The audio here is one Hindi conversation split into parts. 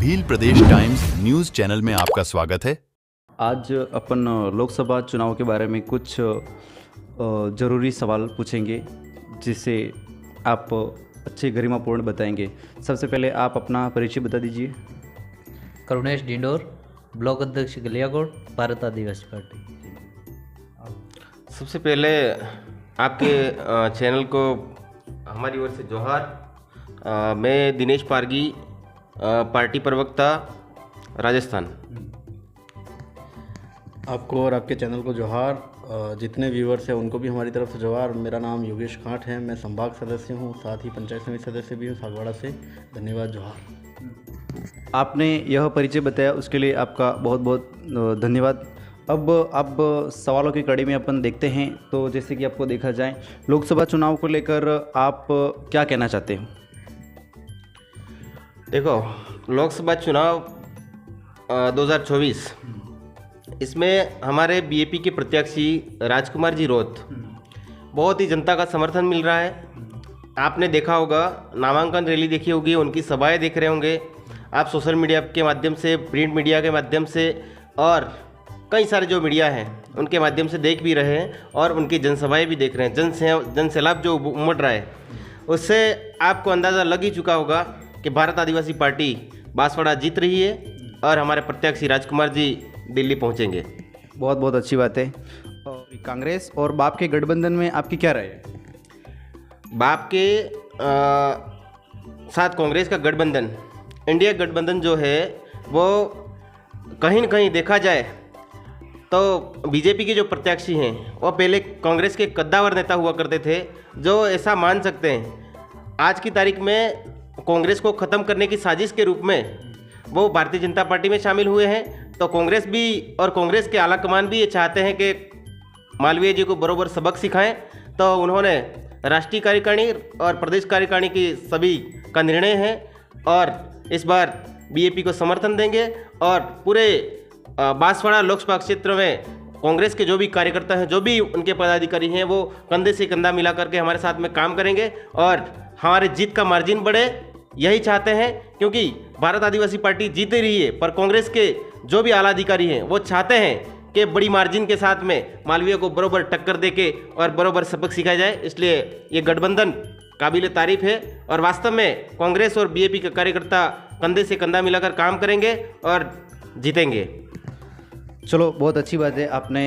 भील प्रदेश टाइम्स न्यूज चैनल में आपका स्वागत है। आज अपन लोकसभा चुनाव के बारे में कुछ ज़रूरी सवाल पूछेंगे जिससे आप अच्छे गरिमापूर्ण बताएंगे। सबसे पहले आप अपना परिचय बता दीजिए। करुणेश डिंडोर, ब्लॉक अध्यक्ष गलियाकोट, भारत आदिवासी पार्टी। सबसे पहले आपके चैनल को हमारी ओर से जोहार। मैं दिनेश पारगी, पार्टी प्रवक्ता, राजस्थान। आपको और आपके चैनल को जोहार। जितने व्यूअर्स हैं उनको भी हमारी तरफ से जोहार। मेरा नाम योगेश खाट है, मैं संभाग सदस्य हूँ, साथ ही पंचायत समिति सदस्य भी हूँ सागवाड़ा से। धन्यवाद, जोहार। आपने यह परिचय बताया उसके लिए आपका बहुत बहुत धन्यवाद। अब सवालों की कड़ी में अपन देखते हैं। तो जैसे कि आपको देखा जाए, लोकसभा चुनाव को लेकर आप क्या कहना चाहते हो? देखो, लोकसभा चुनाव 2024, इसमें हमारे बीजेपी के प्रत्याशी राजकुमार जी रोत बहुत ही जनता का समर्थन मिल रहा है। आपने देखा होगा, नामांकन रैली देखी होगी, उनकी सभाएं देख रहे होंगे आप सोशल मीडिया के माध्यम से, प्रिंट मीडिया के माध्यम से, और कई सारे जो मीडिया हैं उनके माध्यम से देख भी रहे हैं, और उनकी जनसभाएं भी देख रहे हैं। जन सैलाब जो उमड़ रहा है, उससे आपको अंदाज़ा लग ही चुका होगा कि भारत आदिवासी पार्टी बांसवाड़ा जीत रही है और हमारे प्रत्याशी राजकुमार जी दिल्ली पहुंचेंगे। बहुत बहुत अच्छी बात है। और कांग्रेस और बाप के गठबंधन में आपकी क्या राय है? बाप के साथ कांग्रेस का गठबंधन, इंडिया गठबंधन जो है, वो कहीं न कहीं देखा जाए तो बीजेपी के जो प्रत्याशी हैं वो पहले कांग्रेस के कद्दावर नेता हुआ करते थे, जो ऐसा मान सकते हैं आज की तारीख में कांग्रेस को ख़त्म करने की साजिश के रूप में वो भारतीय जनता पार्टी में शामिल हुए हैं। तो कांग्रेस भी और कांग्रेस के आला कमान भी ये चाहते हैं कि मालवीय जी को बरोबर सबक सिखाएं। तो उन्होंने राष्ट्रीय कार्यकारिणी और प्रदेश कार्यकारिणी की सभी का निर्णय है और इस बार बीजेपी को समर्थन देंगे। और पूरे बांसवाड़ा लोकसभा क्षेत्र में कांग्रेस के जो भी कार्यकर्ता हैं, जो भी उनके पदाधिकारी हैं, वो कंधे से कंधा मिला करके हमारे साथ में काम करेंगे और हमारे जीत का मार्जिन बढ़े, यही चाहते हैं। क्योंकि भारत आदिवासी पार्टी जीत रही है, पर कांग्रेस के जो भी आला अधिकारी हैं वो चाहते हैं कि बड़ी मार्जिन के साथ में मालवीय को बरोबर टक्कर देके और बरोबर सबक सिखाया जाए। इसलिए ये गठबंधन काबिल तारीफ है और वास्तव में कांग्रेस और बीजेपी के कार्यकर्ता कंधे से कंधा मिलाकर काम करेंगे और जीतेंगे। चलो, बहुत अच्छी बात है। आपने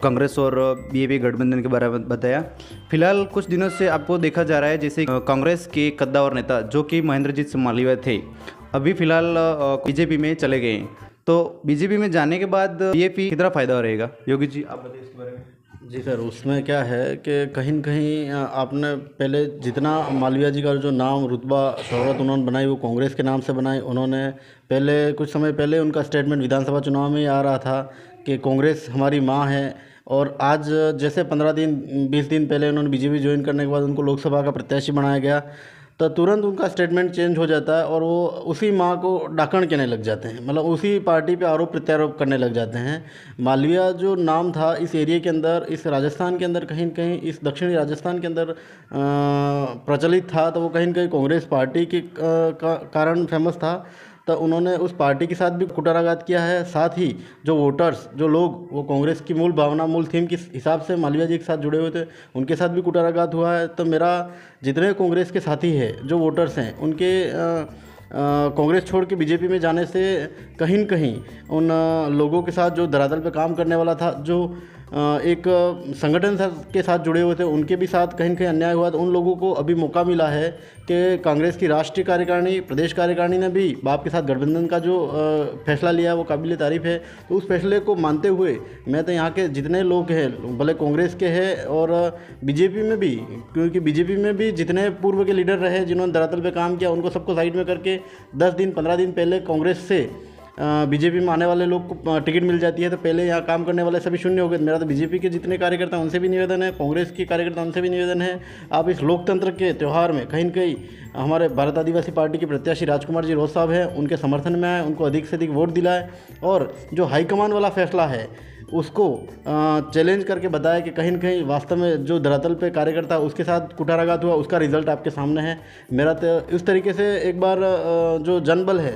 कांग्रेस और बीजेपी गठबंधन के बारे में बताया। फिलहाल कुछ दिनों से आपको देखा जा रहा है जैसे कांग्रेस के कद्दावर नेता जो कि महेंद्रजीत सिंह मालवीय थे, अभी फिलहाल बीजेपी में चले गए हैं। तो बीजेपी में जाने के बाद बीजेपी कितना फ़ायदा रहेगा? योगी जी, आप बताइए इसके बारे में। जी सर, उसमें क्या है कि कहीं न कहीं आपने पहले जितना मालवीय जी का जो नाम, रुतबा, शोहरत उन्होंने बनाई वो कांग्रेस के नाम से बनाई। उन्होंने पहले कुछ समय पहले उनका स्टेटमेंट विधानसभा चुनाव में ही आ रहा था कि कांग्रेस हमारी माँ है। और आज जैसे 15 दिन 20 दिन पहले उन्होंने बीजेपी ज्वाइन करने के बाद उनको लोकसभा का प्रत्याशी बनाया गया, तो तुरंत उनका स्टेटमेंट चेंज हो जाता है और वो उसी माँ को डाकण कहने लग जाते हैं, मतलब उसी पार्टी पे आरोप प्रत्यारोप करने लग जाते हैं। मालवीय जो नाम था इस एरिया के अंदर, इस राजस्थान के अंदर, कहीं न कहीं इस दक्षिणी राजस्थान के अंदर प्रचलित था, तो वो कहीं न कहीं कांग्रेस पार्टी के कारण फेमस था। तो उन्होंने उस पार्टी के साथ भी कुटाराघात किया है। साथ ही जो वोटर्स, जो लोग वो कांग्रेस की मूल भावना, मूल थीम के हिसाब से मालवीय जी के साथ जुड़े हुए थे, उनके साथ भी कुटाराघात हुआ है। तो मेरा जितने कांग्रेस के साथी हैं, जो वोटर्स हैं, उनके कांग्रेस छोड़ के बीजेपी में जाने से कहीं न कहीं उन लोगों के साथ जो धरातल पे काम करने वाला था, जो एक संगठन के साथ जुड़े हुए थे, उनके भी साथ कहीं न कहीं अन्याय हुआ। तो उन लोगों को अभी मौका मिला है कि कांग्रेस की राष्ट्रीय कार्यकारिणी, प्रदेश कार्यकारिणी ने भी बाप के साथ गठबंधन का जो फैसला लिया है वो काबिल तारीफ़ है। तो उस फैसले को मानते हुए मैं तो यहाँ के जितने लोग हैं, भले कांग्रेस के हैं और बीजेपी में भी, क्योंकि बीजेपी में भी जितने पूर्व के लीडर रहे जिन्होंने धरातल पर काम किया, उनको सबको साइड में करके 10 दिन 15 दिन पहले कांग्रेस से बीजेपी में आने वाले लोग को टिकट मिल जाती है, तो पहले यहाँ काम करने वाले सभी शून्य हो गए। मेरा तो बीजेपी के जितने कार्यकर्ता उनसे भी निवेदन है, कांग्रेस के कार्यकर्ता उनसे भी निवेदन है, आप इस लोकतंत्र के त्यौहार में कहीं न कहीं हमारे भारत आदिवासी पार्टी के प्रत्याशी राजकुमार जी रोत साहब हैं, उनके समर्थन में आए, उनको अधिक से अधिक वोट दिलाए और जो हाईकमान वाला फैसला है उसको चैलेंज करके बताया कि कहीं न कहीं वास्तव में जो धरातल पे कार्यकर्ता उसके साथ कुठाराघात हुआ, उसका रिजल्ट आपके सामने है। मेरा तो इस तरीके से एक बार जो जनबल है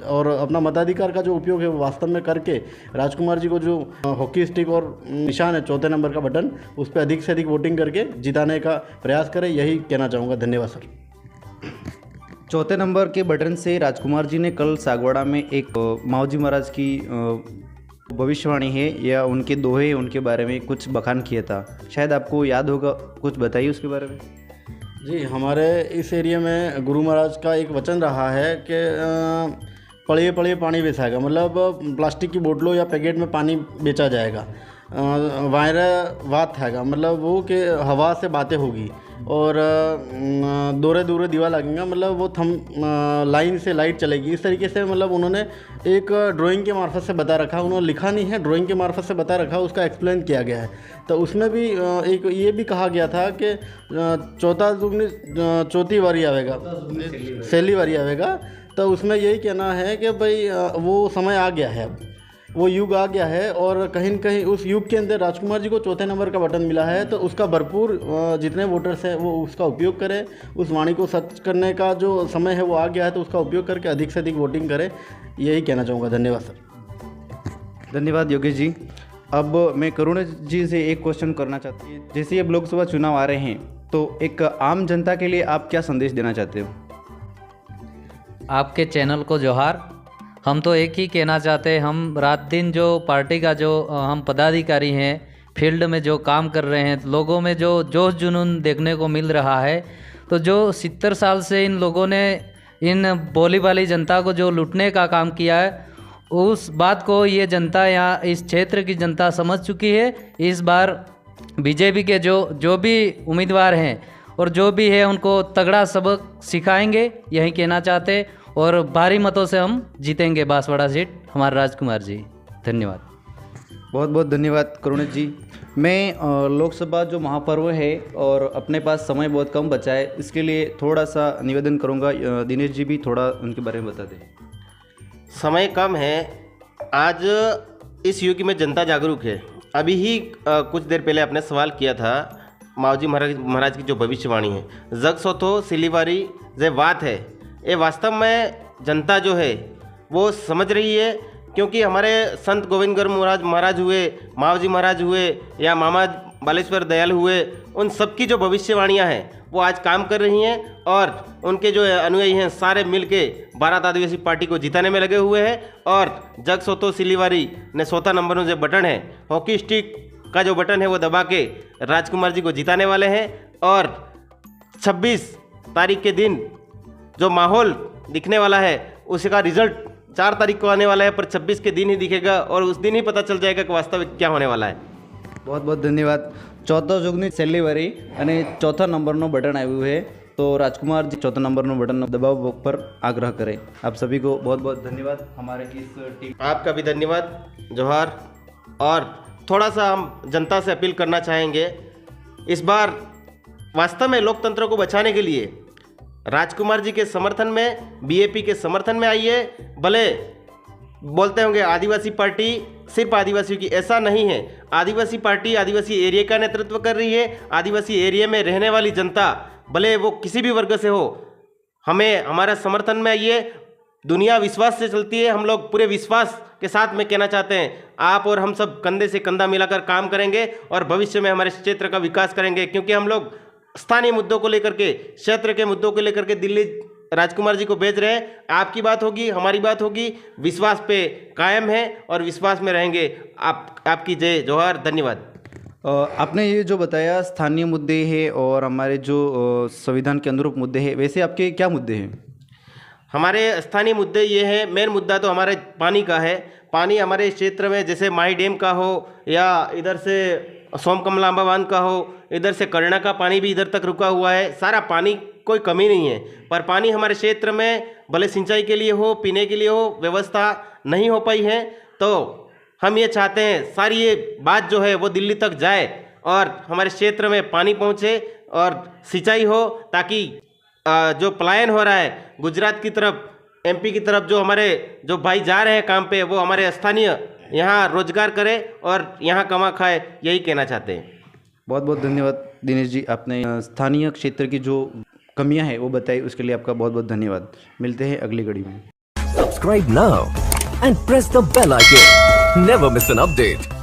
और अपना मताधिकार का जो उपयोग है वो वास्तव में करके राजकुमार जी को जो हॉकी स्टिक और निशान है 4थे नंबर का बटन, उस पर अधिक से अधिक वोटिंग करके जिताने का प्रयास करें, यही कहना चाहूँगा। धन्यवाद सर। 4थे नंबर के बटन से राजकुमार जी ने कल सागवाड़ा में एक माओजी महाराज की भविष्यवाणी है या उनके दोहे, उनके बारे में कुछ बखान किया था, शायद आपको याद होगा, कुछ बताइए उसके बारे में। जी, हमारे इस एरिया में गुरु महाराज का एक वचन रहा है कि पड़िए पड़िए पानी बेचाएगा, मतलब प्लास्टिक की बोतलों या पैकेट में पानी बेचा जाएगा। वायरा बात हैगा, मतलब वो कि हवा से बातें होगी और दूरे दूरे दीवा लगेगा, मतलब वो थम लाइन से लाइट चलेगी। इस तरीके से मतलब उन्होंने एक ड्राइंग के मार्फत से बता रखा, उन्होंने लिखा नहीं है, ड्राइंग के मार्फत से बता रखा, उसका एक्सप्लेन किया गया है। तो उसमें भी एक ये भी कहा गया था कि चौथी बारी आवेगा, सैली बारी आवेगा। तो उसमें यही कहना है कि भाई वो समय आ गया है, अब वो युग आ गया है और कहीं न कहीं उस युग के अंदर राजकुमार जी को 4थे नंबर का बटन मिला है। तो उसका भरपूर जितने वोटर्स हैं वो उसका उपयोग करें, उस वाणी को सच करने का जो समय है वो आ गया है, तो उसका उपयोग करके अधिक से अधिक वोटिंग करें, यही कहना चाहूँगा। धन्यवाद सर। धन्यवाद योगेश जी। अब मैं करुण जी से एक क्वेश्चन करना चाहती हूँ। जैसे अब लोकसभा चुनाव आ रहे हैं, तो एक आम जनता के लिए आप क्या संदेश देना चाहते हो? आपके चैनल को जोहार। हम तो एक ही कहना चाहते हैं, हम रात दिन जो पार्टी का जो हम पदाधिकारी हैं फील्ड में जो काम कर रहे हैं, लोगों में जो जोश जुनून देखने को मिल रहा है, तो जो 70 साल से इन लोगों ने इन बोली वाली जनता को जो लूटने का काम किया है, उस बात को ये जनता यहाँ इस क्षेत्र की जनता समझ चुकी है। इस बार बीजेपी के जो भी उम्मीदवार हैं और जो भी है उनको तगड़ा सबक सिखाएंगे, यही कहना चाहते, और भारी मतों से हम जीतेंगे बांसवाड़ा सीट, हमारे राजकुमार जी। धन्यवाद। बहुत बहुत धन्यवाद करुण जी। मैं लोकसभा जो महापर्व है और अपने पास समय बहुत कम बचा है, इसके लिए थोड़ा सा निवेदन करूंगा, दिनेश जी भी थोड़ा उनके बारे में बता दें। समय कम है, आज इस युग में जनता जागरूक है। अभी ही कुछ देर पहले आपने सवाल किया था, माओजी महाराज की जो भविष्यवाणी है, जग सोथो सिलीवारी जे बात है, ये वास्तव में जनता जो है वो समझ रही है। क्योंकि हमारे संत गोविंदगढ़ महाराज हुए, माओजी महाराज हुए या मामा बालेश्वर दयाल हुए, उन सबकी जो भविष्यवाणियाँ हैं वो आज काम कर रही हैं और उनके जो अनुयायी हैं सारे मिलके भारत आदिवासी पार्टी को जिताने में लगे हुए हैं। और जग सोतो सिलीवारी ने 4था नंबर में जो बटन है, हॉकी स्टिक का जो बटन है वो दबा के राजकुमार जी को जिताने वाले हैं। और 26 तारीख के दिन जो माहौल दिखने वाला है उसका रिजल्ट 4 तारीख को आने वाला है, पर 26 के दिन ही दिखेगा और उस दिन ही पता चल जाएगा कि वास्तविक क्या होने वाला है। बहुत बहुत धन्यवाद। 14 જૂગની છેલ્લી વારી અને 4થા નંબરનો બટન આવ્યું है, तो राजकुमार जी 4था नंबरનો बटन दबाव पर आग्रह करें। आप सभी को बहुत बहुत धन्यवाद। हमारे इस टीम आपका भी धन्यवाद, जोहार। और थोड़ा सा हम जनता से अपील करना चाहेंगे, इस बार वास्तव में लोकतंत्र को बचाने के लिए राजकुमार जी के समर्थन में, बीएपी के समर्थन में आइए। भले बोलते होंगे आदिवासी पार्टी सिर्फ आदिवासियों की, ऐसा नहीं है। आदिवासी पार्टी आदिवासी एरिया का नेतृत्व कर रही है। आदिवासी एरिया में रहने वाली जनता, भले वो किसी भी वर्ग से हो, हमें हमारा समर्थन में आइए। दुनिया विश्वास से चलती है, हम लोग पूरे विश्वास के साथ में कहना चाहते हैं, आप और हम सब कंधे से कंधा मिलाकर काम करेंगे और भविष्य में हमारे क्षेत्र का विकास करेंगे। क्योंकि हम लोग स्थानीय मुद्दों को लेकर के, क्षेत्र के मुद्दों को लेकर के दिल्ली राजकुमार जी को भेज रहे हैं। आपकी बात होगी, हमारी बात होगी, विश्वास पे कायम है और विश्वास में रहेंगे। आपकी जय जोहार। धन्यवाद। आपने ये जो बताया स्थानीय मुद्दे हैं और हमारे जो संविधान के अनुरूप मुद्दे हैं, वैसे आपके क्या मुद्दे हैं? हमारे स्थानीय मुद्दे ये हैं, मेन मुद्दा तो हमारे पानी का है। पानी हमारे क्षेत्र में जैसे माही डैम का हो या इधर से सोमकमलांबा बांध का हो, इधर से करना का पानी भी इधर तक रुका हुआ है। सारा पानी, कोई कमी नहीं है, पर पानी हमारे क्षेत्र में भले सिंचाई के लिए हो, पीने के लिए हो, व्यवस्था नहीं हो पाई है। तो हम ये चाहते हैं सारी ये बात जो है वो दिल्ली तक जाए और हमारे क्षेत्र में पानी पहुँचे और सिंचाई हो, ताकि जो पलायन हो रहा है गुजरात की तरफ, एमपी की तरफ, जो हमारे जो भाई जा रहे हैं काम पे, वो हमारे स्थानीय यहाँ रोजगार करे और यहाँ कमा खाए, यही कहना चाहते हैं। बहुत बहुत धन्यवाद दिनेश जी, आपने स्थानीय क्षेत्र की जो कमियां हैं वो बताई, उसके लिए आपका बहुत बहुत धन्यवाद। मिलते हैं अगली कड़ी में। Subscribe now and press the bell icon. Never miss an update.